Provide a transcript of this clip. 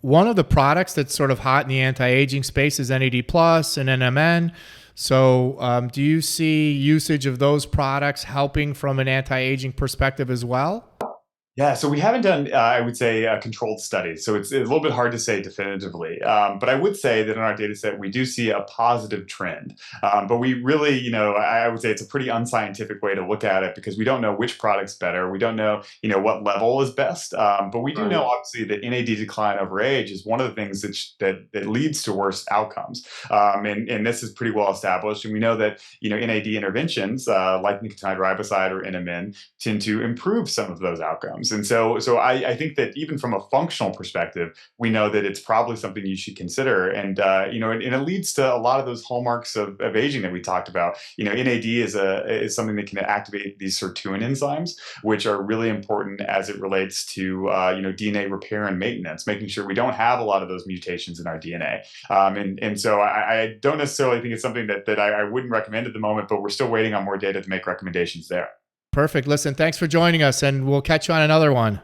one of the products that's sort of hot in the anti-aging space is NAD plus and NMN. So do you see usage of those products helping from an anti-aging perspective as well? Yeah, so we haven't done, I would say, a controlled study. So it's a little bit hard to say definitively. But I would say that in our data set, we do see a positive trend. But we really, I would say it's a pretty unscientific way to look at it because we don't know which product's better. We don't know, what level is best. But we do know, Right. obviously, that NAD decline over age is one of the things that leads to worse outcomes. And this is pretty well established. And we know that, NAD interventions like nicotinamide riboside or NMN tend to improve some of those outcomes. And so I think that even from a functional perspective, we know that it's probably something you should consider. And it leads to a lot of those hallmarks of aging that we talked about. NAD is something that can activate these sirtuin enzymes, which are really important as it relates to DNA repair and maintenance, making sure we don't have a lot of those mutations in our DNA. And so I don't necessarily think it's something that I wouldn't recommend at the moment, but we're still waiting on more data to make recommendations there. Perfect. Listen, thanks for joining us, and we'll catch you on another one.